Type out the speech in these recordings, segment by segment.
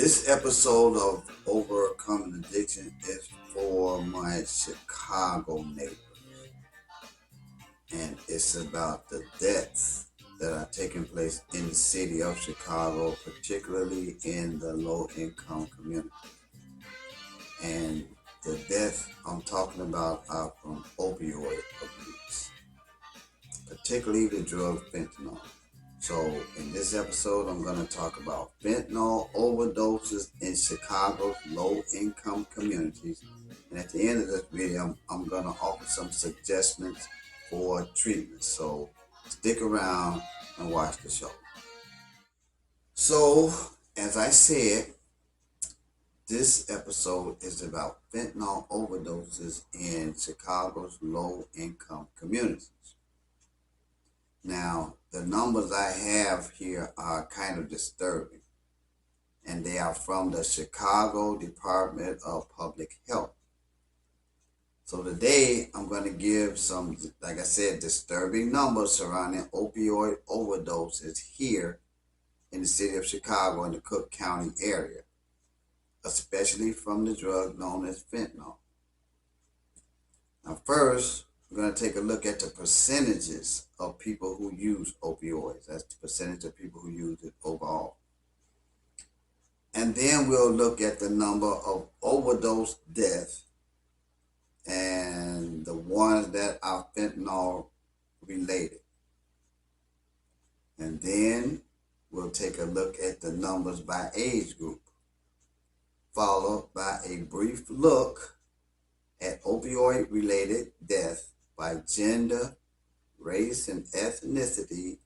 This episode of Overcoming Addiction is for my Chicago neighbors, and it's about the deaths that are taking place in the city of Chicago, particularly in the low income community. And the deaths I'm talking about are from opioid abuse, particularly the drug fentanyl. So, in this episode, I'm going to talk about fentanyl overdoses in Chicago's low income communities. And at the end of this video, I'm going to offer some suggestions for treatment. So, stick around and watch the show. So, as I said, this episode is about fentanyl overdoses in Chicago's low income communities. Now, the numbers I have here are kind of disturbing, and they are from the Chicago Department of Public Health. So today, I'm going to give some, like I said, disturbing numbers surrounding opioid overdoses here in the city of Chicago and the Cook County area, especially from the drug known as fentanyl. Now, first, we're going to take a look at the percentages of people who use opioids. That's the percentage of people who use it overall. And then we'll look at the number of overdose deaths and the ones that are fentanyl related. And then we'll take a look at the numbers by age group, followed by a brief look at opioid related deaths by gender, race and ethnicity,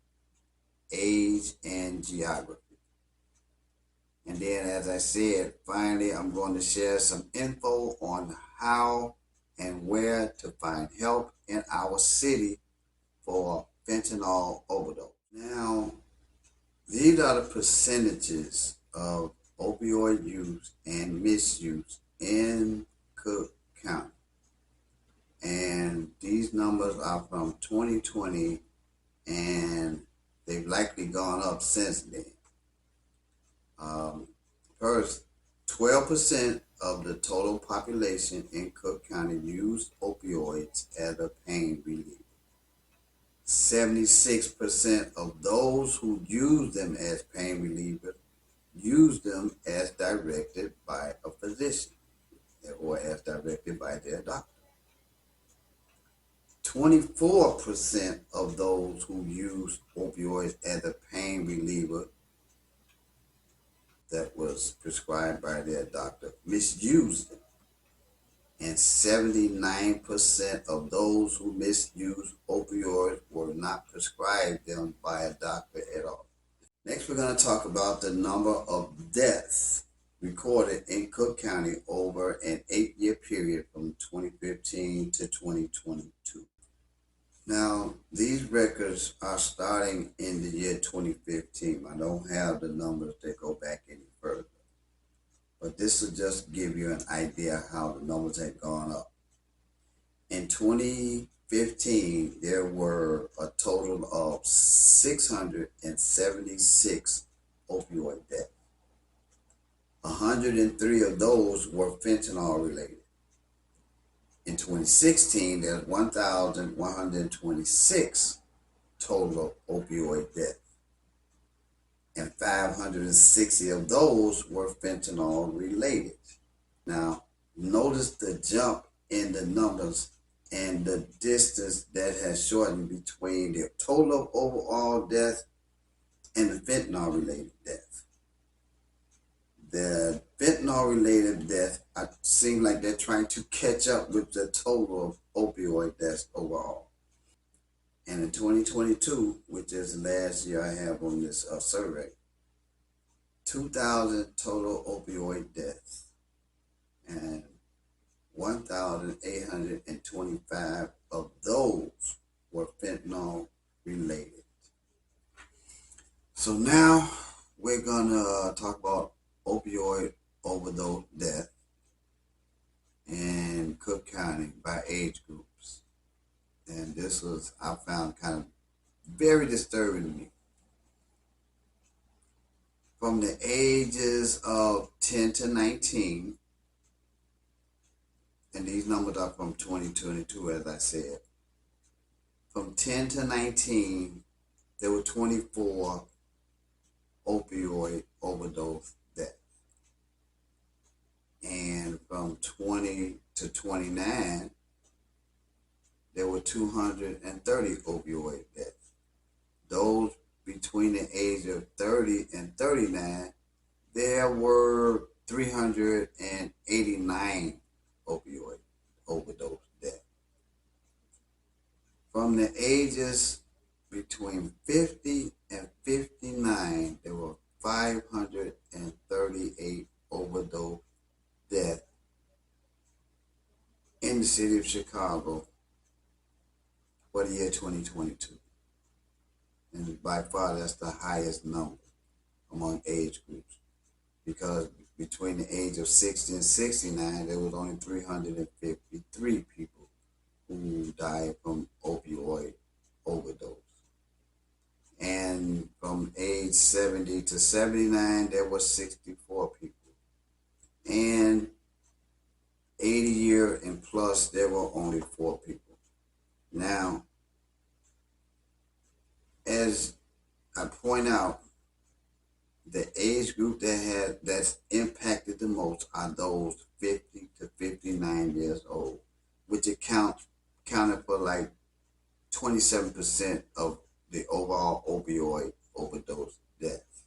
age, and geography. And then, as I said, finally, I'm going to share some info on how and where to find help in our city for fentanyl overdose. Now, these are the percentages of opioid use and misuse in Cook County. And these numbers are from 2020, and they've likely gone up since then. First, 12% of the total population in Cook County use opioids as a pain reliever. 76% of those who use them as pain relievers use them as directed by a physician or as directed by their doctor. 24% of those who use opioids as a pain reliever that was prescribed by their doctor misuse them. And 79% of those who misuse opioids were not prescribed them by a doctor at all. Next, we're going to talk about the number of deaths recorded in Cook County over an 8-year period from 2015 to 2022. Now, these records are starting in the year 2015. I don't have the numbers that go back any further. But this will just give you an idea how the numbers have gone up. In 2015, there were a total of 676 opioid deaths. 103 of those were fentanyl related. In 2016, there's 1,126 total opioid deaths, and 560 of those were fentanyl related. Now, notice the jump in the numbers and the distance that has shortened between the total overall death and the fentanyl related death. The fentanyl related deaths seem like they're trying to catch up with the total of opioid deaths overall. And in 2022, which is the last year I have on this survey, 2,000 total opioid deaths and 1,825 of those were fentanyl related. So now we're going to talk about opioid overdose death in Cook County by age groups. And this was, I found, kind of very disturbing to me. from the ages of 10 to 19, and these numbers are from 2022, as I said. From 10 to 19, there were 24 opioid overdose deaths. And from 20 to 29, there were 230 opioid deaths. Those between the age of 30 and 39, there were 389 opioid overdose deaths. From the ages between 50 and 59, there were 538 overdose deaths in the city of Chicago for the year 2022. And by far, that's the highest number among age groups, because between the age of 60 and 69, there was only 353 people who died from opioid overdose. And from age 70 to 79, there were 64 people. And 80 year and plus, there were only 4 people. Now, as I point out, the age group that's impacted the most are those 50 to 59 years old, which counted for like 27% of the overall opioid overdose deaths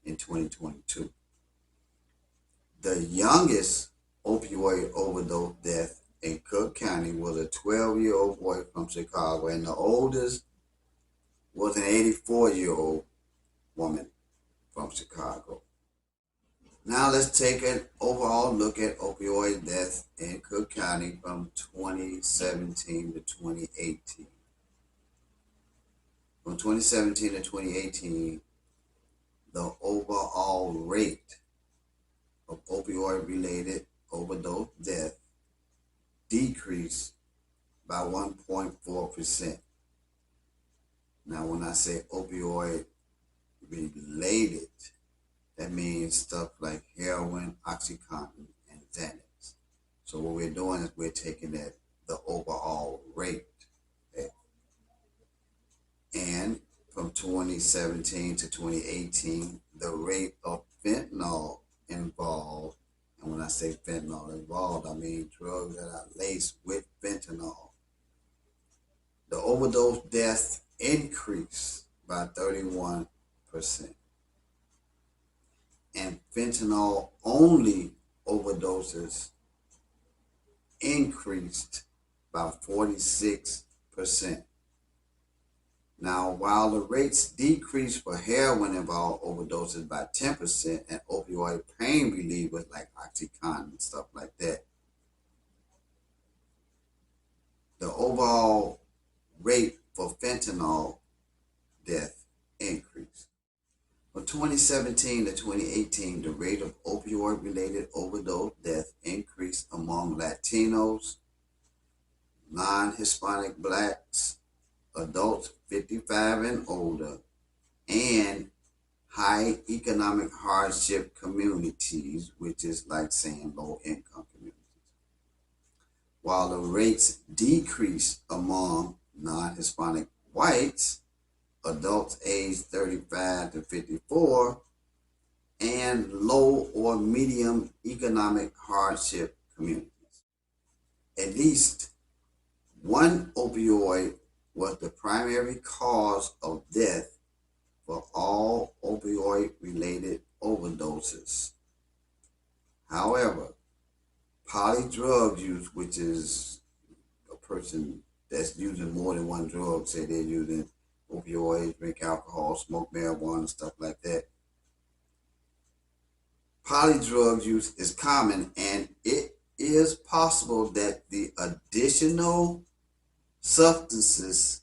in 2022. The youngest opioid overdose death in Cook County was a 12-year-old boy from Chicago, and the oldest was an 84-year-old woman from Chicago. Now let's take an overall look at opioid deaths in Cook County from 2017 to 2018. From 2017 to 2018, the overall rate of opioid-related overdose death decreased by 1.4%. Now, when I say opioid-related, that means stuff like heroin, Oxycontin, and Xanax. So what we're doing is we're taking the overall rate. Okay? And from 2017 to 2018, the rate of fentanyl involved, and when I say fentanyl involved, I mean drugs that are laced with fentanyl. The overdose deaths increased by 31%. And fentanyl only overdoses increased by 46%. Now, while the rates decreased for heroin involved overdoses by 10% and opioid pain relievers like Oxycontin and stuff like that, the overall rate for fentanyl death increased. From 2017 to 2018, the rate of opioid-related overdose death increased among Latinos, non-Hispanic blacks, adults 55 and older, and high economic hardship communities, which is like saying low-income communities. While the rates decreased among non-Hispanic whites, adults aged 35 to 54, and low or medium economic hardship communities. At least one opioid was the primary cause of death for all opioid-related overdoses. However, polydrug use, which is a person that's using more than one drug, say they're using opioids, drink alcohol, smoke marijuana, stuff like that. Polydrug use is common, and it is possible that the additional substances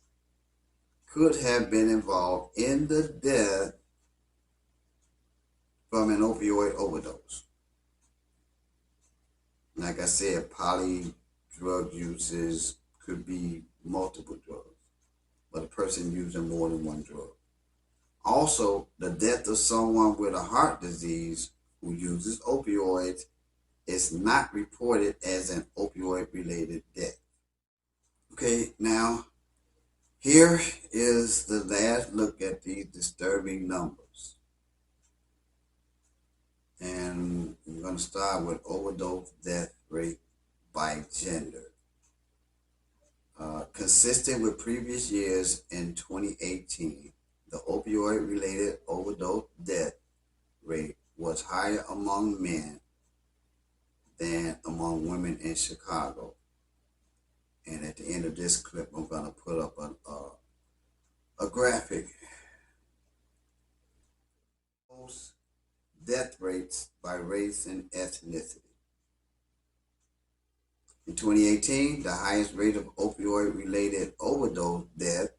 could have been involved in the death from an opioid overdose. Like I said, polydrug uses could be multiple drugs, but a person using more than one drug. Also, the death of someone with a heart disease who uses opioids is not reported as an opioid-related death. Okay, now here is the last look at these disturbing numbers. And I'm going to start with overdose death rate by gender. Consistent with previous years in 2018, the opioid-related overdose death rate was higher among men than among women in Chicago. And at the end of this clip, I'm going to put up a graphic. Death rates by race and ethnicity. In 2018, the highest rate of opioid-related overdose death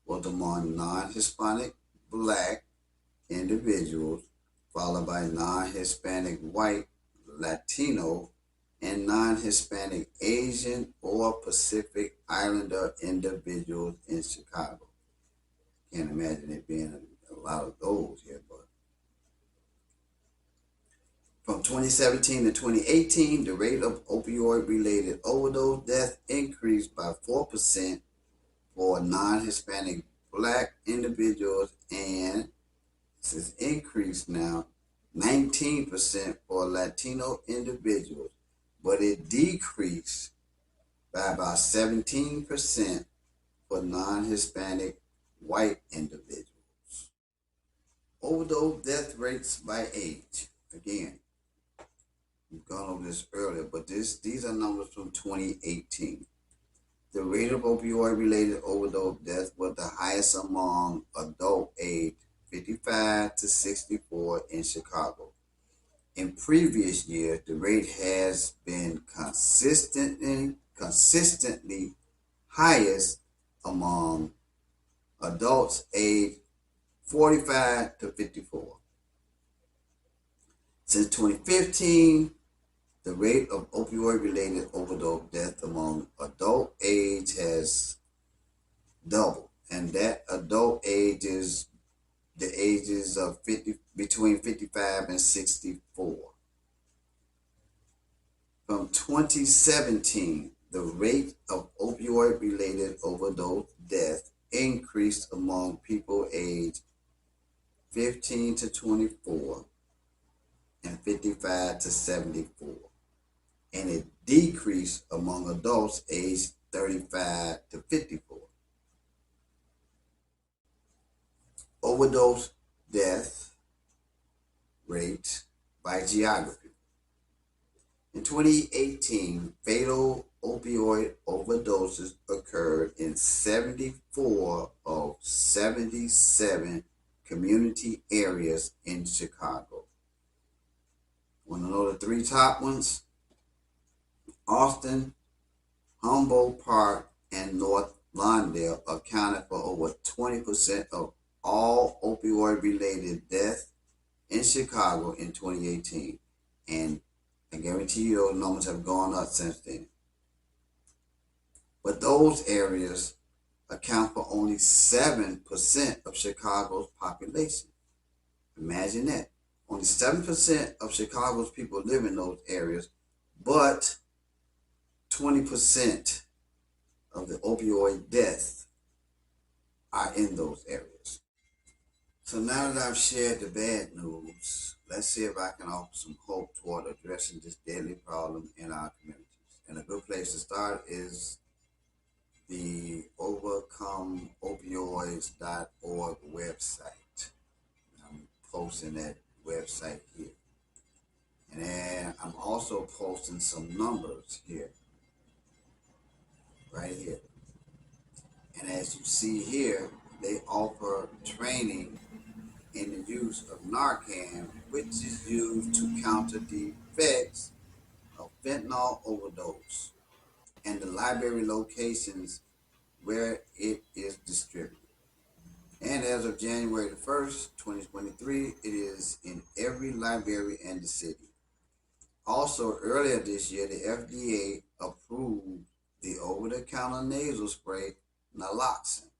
was among non-Hispanic Black individuals, followed by non-Hispanic White, Latino, and non-Hispanic Asian or Pacific Islander individuals in Chicago. Can't imagine it being a lot of those here, but from 2017 to 2018, the rate of opioid-related overdose death increased by 4% for non-Hispanic Black individuals, and this is increased now 19% for Latino individuals, but it decreased by about 17% for non-Hispanic White individuals. Overdose death rates by age. Again, we've gone over this earlier, but these are numbers from 2018. The rate of opioid-related overdose death was the highest among adult age 55 to 64 in Chicago. In previous years, the rate has been consistently highest among adults aged 45 to 54. Since 2015, the rate of opioid-related overdose death among adult age has doubled, and that adult age is the ages of between 55 and 64. From 2017, the rate of opioid-related overdose death increased among people aged 15 to 24 and 55 to 74, and it decreased among adults aged 35 to 54. Overdose death rate by geography. In 2018, fatal opioid overdoses occurred in 74 of 77 community areas in Chicago. Want to know the three top ones? Austin, Humboldt Park, and North Lawndale accounted for over 20% of all opioid-related deaths in Chicago in 2018. And I guarantee you those numbers have gone up since then. But those areas account for only 7% of Chicago's population. Imagine that. Only 7% of Chicago's people live in those areas, but 20% of the opioid deaths are in those areas. So now that I've shared the bad news, let's see if I can offer some hope toward addressing this deadly problem in our communities. And a good place to start is the overcomeopioids.org website. I'm posting that website here. And then I'm also posting some numbers here, right here. And as you see here, they offer training in the use of Narcan, which is used to counter the effects of fentanyl overdose, and the library locations where it is distributed. And as of January the 1st, 2023, it is in every library in the city. Also, earlier this year, the FDA approved the over-the-counter nasal spray naloxone,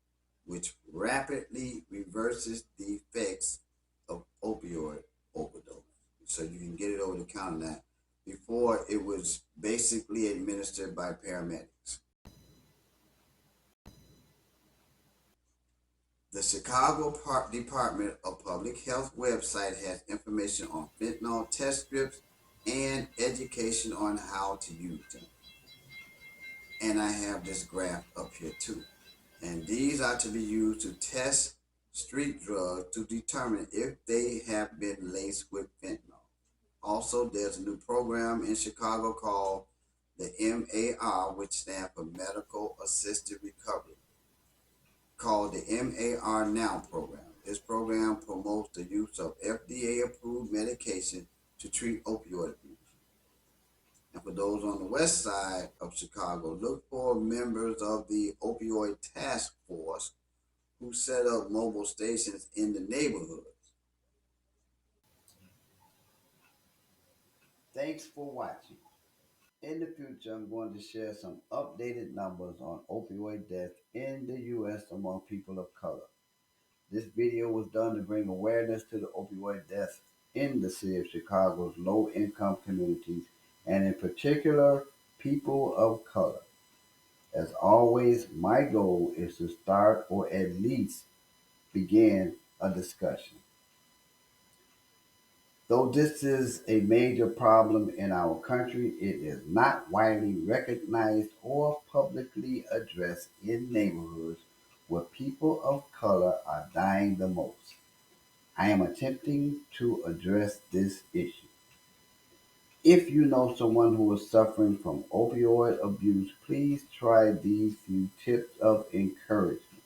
which rapidly reverses the effects of opioid overdose. So you can get it over the counter now. Before, it was basically administered by paramedics. The Chicago Department of Public Health website has information on fentanyl test strips and education on how to use them. And I have this graph up here too. And these are to be used to test street drugs to determine if they have been laced with fentanyl. Also, there's a new program in Chicago called the MAR, which stands for Medical Assisted Recovery, called the MAR Now program. This program promotes the use of FDA approved medication to treat opioid abuse. And for those on the west side of Chicago, look for members of the Opioid Task Force who set up mobile stations in the neighborhoods. Thanks for watching. In the future, I'm going to share some updated numbers on opioid deaths in the U.S. among people of color. This video was done to bring awareness to the opioid deaths in the city of Chicago's low-income communities, and in particular, people of color. As always, my goal is to start or at least begin a discussion. Though this is a major problem in our country, it is not widely recognized or publicly addressed in neighborhoods where people of color are dying the most. I am attempting to address this issue. If you know someone who is suffering from opioid abuse, please try these few tips of encouragement.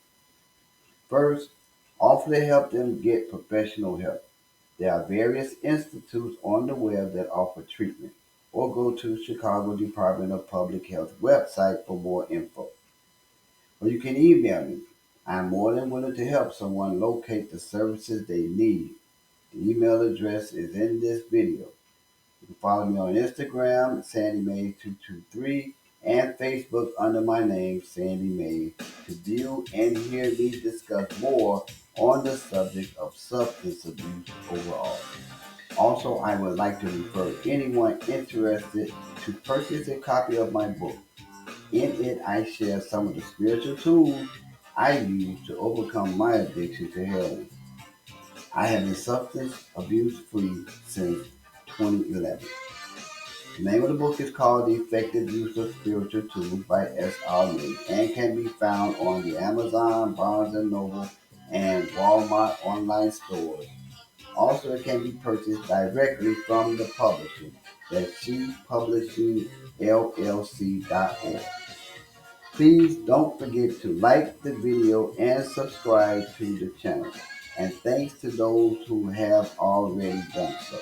First, offer to help them get professional help. There are various institutes on the web that offer treatment, or go to Chicago Department of Public Health website for more info. Or you can email me. I'm more than willing to help someone locate the services they need. The email address is in this video. You can follow me on Instagram, SandyMay223, and Facebook under my name, Sandy May, to view and hear me discuss more on the subject of substance abuse overall. Also, I would like to refer anyone interested to purchase a copy of my book. In it, I share some of the spiritual tools I use to overcome my addiction to heroin. I have been substance abuse free since 2011. The name of the book is called The Effective Use of Spiritual Tools by S.R. Lee and can be found on the Amazon, Barnes& and Noble, and Walmart online stores. Also, it can be purchased directly from the publisher, that's shepublishingllc.org. Please don't forget to like the video and subscribe to the channel. And thanks to those who have already done so.